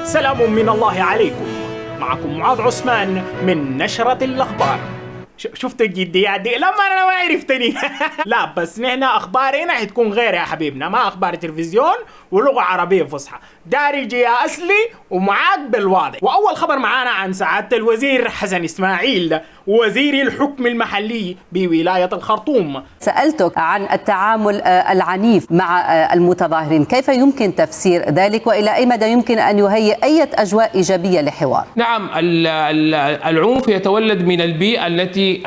سلام من الله عليكم. معكم معاذ عثمان من نشرة الأخبار. شفت الجديات دي؟ لما أنا ما عرفتني. لا بس نحن أخبارنا حتكون غير يا حبيبنا، ما أخبار تلفزيون ولغة عربية فصحى، دارجي يا أصلي ومعاك بالواضح. وأول خبر معانا عن سعادة الوزير حسن إسماعيل وزير الحكم المحلي بولاية الخرطوم. سألتك عن التعامل العنيف مع المتظاهرين، كيف يمكن تفسير ذلك وإلى أي مدى يمكن أن يهيئ أي أجواء إيجابية لحوار؟ نعم، العنف يتولد من البيئة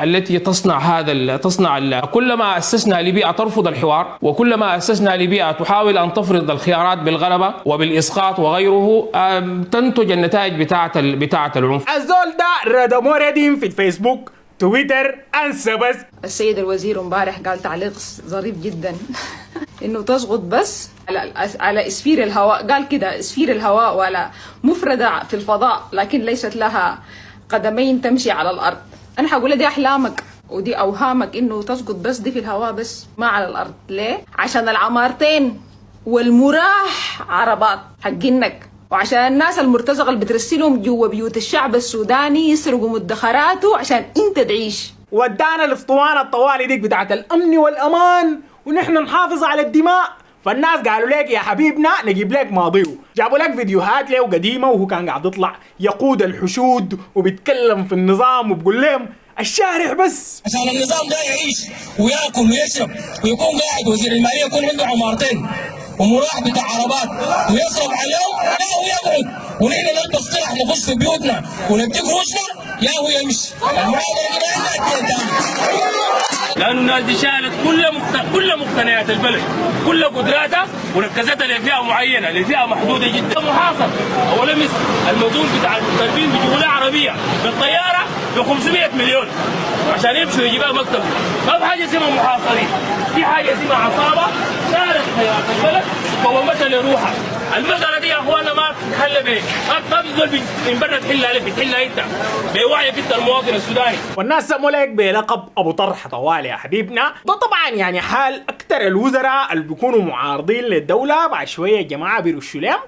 التي تصنع كلما أسسنا لبيئة ترفض الحوار، وكلما أسسنا لبيئة تحاول أن تفرض الخيارات بالغلبة وبالإسقاط وغيره، تنتج النتائج بتاعة العنف. الزول ده ردمو رديم في الفيسبوك تويتر أنسى بس. السيد الوزير امبارح قال تعليق ظريف جدا انه تسقط بس على اسفير الهواء، قال كده اسفير الهواء ولا مفردة في الفضاء لكن ليست لها قدمين تمشي على الارض. انا حقول دي احلامك ودي اوهامك انه تسقط بس دي في الهواء بس ما على الارض. ليه؟ عشان العمارتين والمراح عربات حقينك، وعشان الناس المرتزقة اللي بترسلهم جوا بيوت الشعب السوداني يسرقوا مدخراته عشان انت تعيش. ودانا الاسطوانة الطوالي ديك بتاعت الامن والامان ونحن نحافظ على الدماء، فالناس قالوا لك يا حبيبنا نجيب لك ماضيه، جابوا لك فيديوهات له قديمة وهو كان قاعد يطلع يقود الحشود وبيتكلم في النظام وبقول لهم الشارع بس عشان النظام ده يعيش وياكل ويشرب ويكون قاعد وزير المالية يكون عنده عمارتين ومراح بتاع عربات ويصرف عليهم، لا هو يقعد ونحن نلبس طرح نخش في بيوتنا ونديك روشنا يا هو يمشي. المعادله دي لانه الناس دي شالت كل مقتنيات البلد، كل قدراتها وركزتها لفئه معينه، لفئه محدوده جدا. محاصر اولا مصر الموضوع بتاع المغتربين بيجيبوا لها عربيه بالطياره ب 500 مليون عشان يمشوا يجيبها مكتب. ما في حاجه اسمها محاصرين، في حاجه اسمها عصابه سارت خيارات البلد قومتها لروحها. المسألة دي يا اخوانا ما بتتحل بيه، ما بتزول من برا تحلها لك، بتحلها انت بوعيك انت المواطن السوداني. والناس سموا لك بلقب ابو طرح طوالي يا حبيبنا. ده طبعا يعني حال اكثر الوزراء اللي بيكونوا معارضين للدولة بعد شوية الجماعة بيرشوا لهم،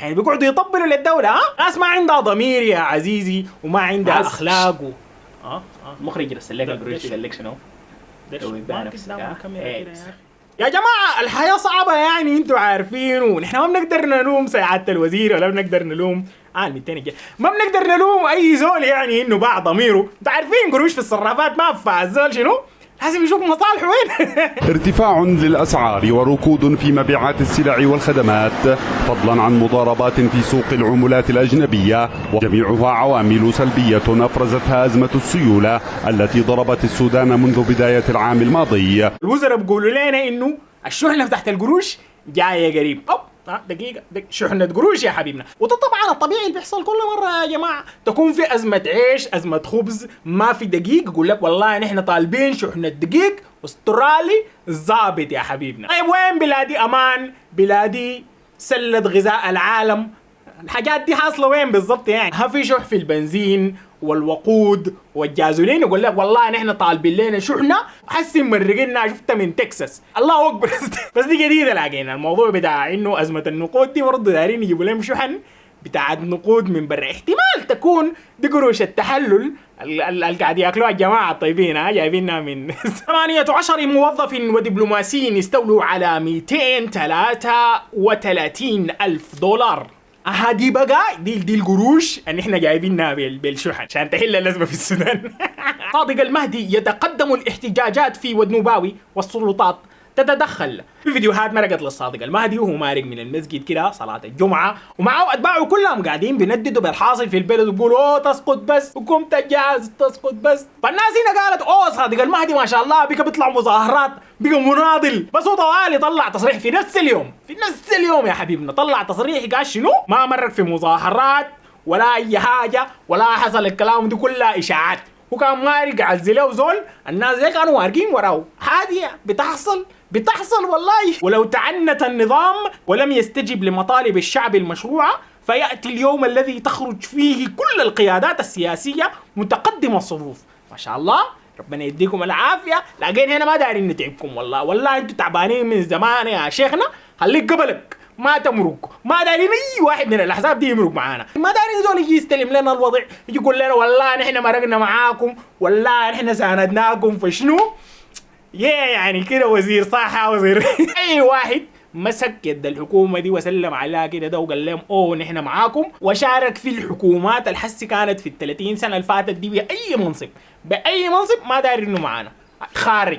يعني بيقعدوا يطبلوا للدولة. ناس ما عندها ضمير يا عزيزي وما عندها اخلاق المخرج يرسل لك الجروش قال لك شنو؟ يا جماعة الحياة صعبة يعني انتوا عارفين، ونحن ما بنقدر نلوم سعادة الوزير ولا بنقدر نلوم ما بنقدر نلوم اي زول يعني انه باع ضميره. انتوا عارفين قروش في الصرافات ما بفع الزول شنو؟ لازم يشوف مصالحه وين. ارتفاع للأسعار وركود في مبيعات السلع والخدمات، فضلا عن مضاربات في سوق العملات الأجنبية، وجميعها عوامل سلبية أفرزتها أزمة السيولة التي ضربت السودان منذ بداية العام الماضي. الوزراء بيقولوا لنا إنه الشحنة تحت القروش جاية قريب. دقيقة شحنة قروش يا حبيبنا، وده طبعا الطبيعي اللي بيحصل كل مرة يا جماعة. تكون في أزمة عيش، أزمة خبز، ما في دقيق، يقول لك والله نحن طالبين شحنة دقيق استرالي ظابط يا حبيبنا. طيب وين بلادي أمان؟ بلادي سلة غذاء العالم، الحاجات دي حاصلة وين بالضبط يعني؟ ها في شح في البنزين والوقود والجازولين، يقول لك والله نحن طالبين لنا شحنه حسن مرقنا شفتها من تكساس. الله اكبر. بس دي جديده، لكن الموضوع بتاع انه ازمه النقود دي برضه دايرين يجيبوا لهم شحن بتاعت نقود من برا. احتمال تكون دي قروش التحلل اللي قاعد ياكلوها الجماعه الطيبين، جايبينها من 18 موظف ودبلوماسي استولوا على 233 ألف دولار. هادي بقى دي القروش ان احنا جايبينها بالشحن عشان تحل الازمه في السودان. صادق المهدي يتقدم الاحتجاجات في ودنوباوي والسلطات تتدخل. في فيديوهات مرقت للصادق المهدي وهو مارق من المسجد كده صلاة الجمعة، ومعه أتباعه كلهم قاعدين بينددوا بالحاصل في البلد ويقولوا أوه تسقط بس، حكومة الجهاز تسقط بس. فالناس هنا قالت أوه صادق المهدي ما شاء الله بقى بيطلع مظاهرات، بقى مناضل. بس هو طوالي طلع تصريح في نفس اليوم يا حبيبنا، طلع تصريح قال شنو؟ ما مرق في مظاهرات ولا أي حاجة ولا حصل الكلام دي كلها إشاعات. وكان مارق عزله وزول الناس دي كانوا مارقين وراه. عادي بتحصل والله. ولو تعنت النظام ولم يستجب لمطالب الشعب المشروعة فيأتي اليوم الذي تخرج فيه كل القيادات السياسية متقدمة الصفوف. ما شاء الله ربنا يديكم العافية، لكن هنا ما دارين نتعبكم والله انتوا تعبانين من زمان يا شيخنا. خليك قبلك ما تمرق، ما دارين اي واحد من الاحزاب دي يمرق معانا، ما دارين زول يجي يستلم لنا الوضع، يجي يقول لنا والله نحن مرقنا معاكم، والله نحن ساندناكم فشنو؟ يعني كده وزير صحة وزير اي واحد مسك يد الحكومة دي وسلم عليها كده ده وقال لهم اوه نحن معاكم، وشارك في الحكومات الحسي كانت في ال30 سنة اللي فاتت دي بأي منصب، بأي منصب ما داري انه معانا، خارج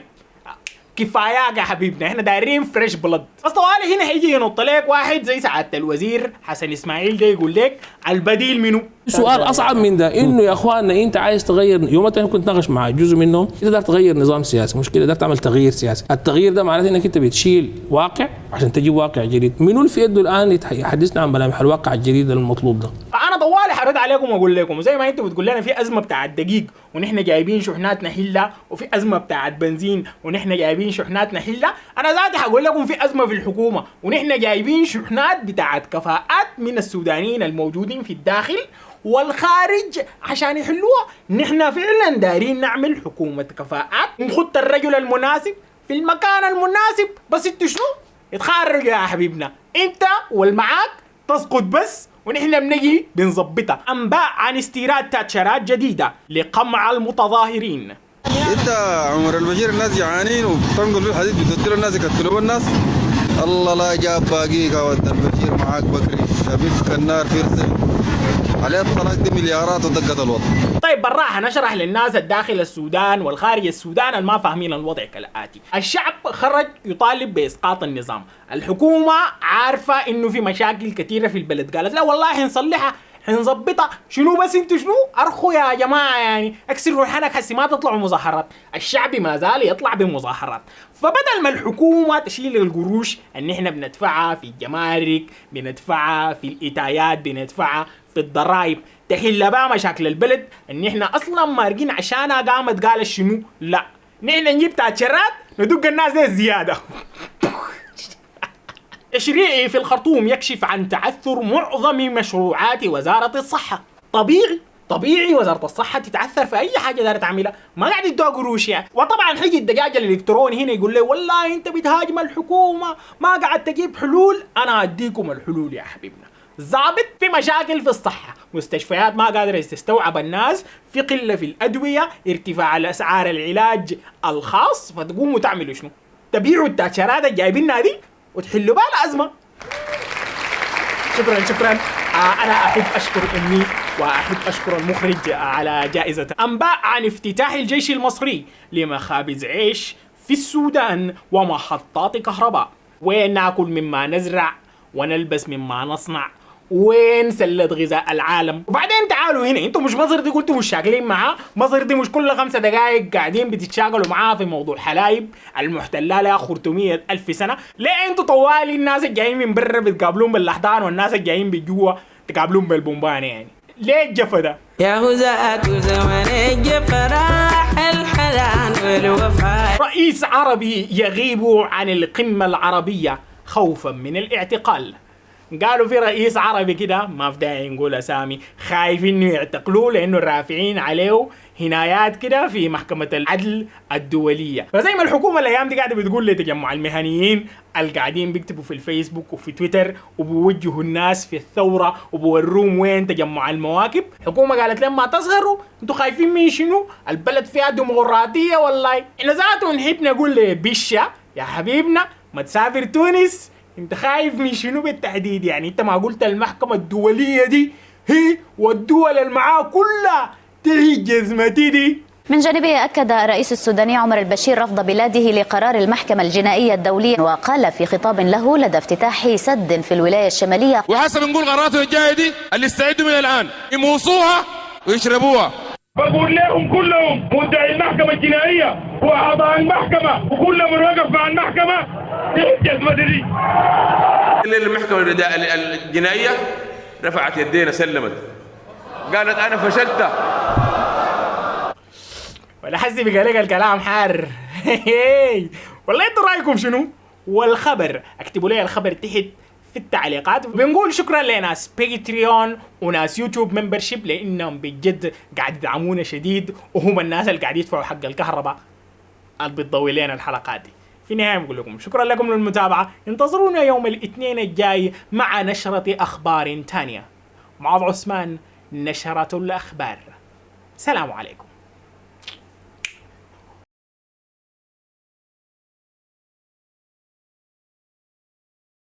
كفاياك يا حبيبنا، احنا دايرين فريش بلد. بس طوالي هنا هيجي ينط لك واحد زي سعادة الوزير حسن اسماعيل ده يقول لك البديل منه. سؤال اصعب من ده انه يا اخواننا انت عايز تغير، يوم انت كنت ناقش مع جزء منهم انت تقدر تغير نظام سياسي، مشكله تقدر تعمل تغيير سياسي، التغيير ده معناته انك انت بتشيل واقع عشان تجيب واقع جديد، منو اللي في يده الان يحدثنا عن ملامح الواقع الجديد المطلوب ده؟ فانا طوالي حرد عليكم واقول لكم زي ما انتوا بتقول لنا في ازمه بتاعت دقيق ونحن جايبين شحنات نحلها، وفي ازمه بتاعت بنزين ونحن جايبين شحنات نحلها، انا ذاتي حقول لكم في ازمه في الحكومه ونحن جايبين شحنات بتاعت كفاءات من السودانيين الموجودين في الداخل والخارج عشان يحلوها. نحن فعلا دايرين نعمل حكومه كفاءات، نخط الرجل المناسب في المكان المناسب، بس انتوا شنو؟ اتخرجوا يا حبيبنا، انت والمعاك تسقط بس ونحن بنجي بنظبطها. انباء عن استيراد تاتشرات جديده لقمع المتظاهرين. انت عمر البشير الناس جعانين وبتنقل في الحديد بتدير الناس يقتلوا الناس. الله لا جاب باقيك ود البشير معاك بكري شبيك النار فرسه عليه الطلاق دي مليارات ودقت الوضع. طيب بالراحه نشرح للناس الداخل السودان والخارج السودان اللي ما فاهمين الوضع كالاتي. الشعب خرج يطالب باسقاط النظام، الحكومه عارفه انه في مشاكل كثيره في البلد، قالت لا والله حنصلحها حنظبطها، شنو بس انتوا شنو؟ ارخوا يا جماعه، يعني اكسروا الحنك حسي ما تطلعوا مظاهرات، الشعب ما زال يطلع بمظاهرات. فبدل ما الحكومه تشيل القروش ان احنا بندفعها في الجمارك، بندفعها في الاتايات، بندفعها في الضرائب، تحل بقى مشاكل البلد ان احنا اصلا مارقين عشانها، قامت قالت شنو؟ لا نحن نجيب تاتشرات ندق الناس دي زياده. تشريعي في الخرطوم يكشف عن تعثر معظم مشروعات وزارة الصحة. طبيعي وزارة الصحة تتعثر في أي حاجة دارت تعملها، ما قاعد يدوها قروش يعني. وطبعا حيجي الدجاج الإلكتروني هنا يقول لي والله أنت بتهاجم الحكومة ما قاعد تجيب حلول، أنا أديكم الحلول يا حبيبنا. ضابط في مشاكل في الصحة، مستشفيات ما قادرة تستوعب الناس، في قلة في الأدوية، ارتفاع الأسعار العلاج الخاص، فتقوموا تعملوا شنو؟ تبيعوا التاشرات الجايبينها دي وتحلوا بها الأزمة. شكرا. أنا أحب أشكر أمي وأحب أشكر المخرج على جائزة. أنباء عن افتتاح الجيش المصري لمخابز عيش في السودان ومحطات كهرباء. وين ناكل مما نزرع ونلبس مما نصنع، وين سلة غذاء العالم. وبعدين تعالوا هنا، انتوا مش مصر دي قلتوا مش شاغلين معاه؟ مصر دي مش كل 5 دقائق قاعدين بتتشاغلوا معاه في موضوع حلايب المحتلة لها 400,000 سنة؟ ليه انتوا طوالي الناس الجايين من برا بتقابلون بالاحضان والناس الجايين بالجوا تقابلون بالبومبان يعني؟ ليه الجفا ده؟ يا هزاء زمن الجفا راح الحنان والوفاء. رئيس عربي يغيب عن القمة العربية خوفا من الاعتقال. قالوا في رئيس عربي كده، ما في داعي نقول اسامي، خايف انه يعتقلوه لانه رافعين عليه هنايات كده في محكمة العدل الدولية. فزي ما الحكومة الايام دي قاعدة بتقول لتجمع المهنيين القاعدين بيكتبوا في الفيسبوك وفي تويتر وبيوجهوا الناس في الثورة وبوروهم وين تجمع المواكب، الحكومة قالت لهم ما تظهروا، انتوا خايفين من شنو؟ البلد فيها ديمقراطية والله. احنا ذاته نحب نقول لبشا يا حبيبنا ما تسافر تونس، انت خايف من شنو بالتحديد؟ يعني انت ما قلت المحكمة الدولية دي هي والدول المعاه كلها تهي جزمتي دي؟ من جانبه أكد الرئيس السوداني عمر البشير رفض بلاده لقرار المحكمة الجنائية الدولية، وقال في خطاب له لدى افتتاح سد في الولاية الشمالية: وحسب نقول قراراته الجاية دي اللي استعدوا من الآن يموصوها ويشربوها. بقول لهم كلهم مدعي المحكمة الجنائية وأعضاء المحكمة وكل من وقف مع المحكمة يحجز مدني. المحكمة الجنائية رفعت يدينا سلمت، قالت أنا فشلت. ولا حسي بقالك الكلام حار. والله انتوا رايكم شنو؟ والخبر اكتبوا لي الخبر تحت في التعليقات. بنقول شكرا لناس باتريون وناس يوتيوب ممبرشيب لانهم بجد قاعد يدعمونا شديد، وهم الناس اللي قاعد يدفعوا حق الكهرباء اللي بتضوي لنا الحلقات دي. في النهاية بقول لكم شكرا لكم للمتابعة، انتظرونا يوم الاثنين الجاي مع نشرة أخبار تانية. معاذ عثمان، نشرة الأخبار. سلام عليكم.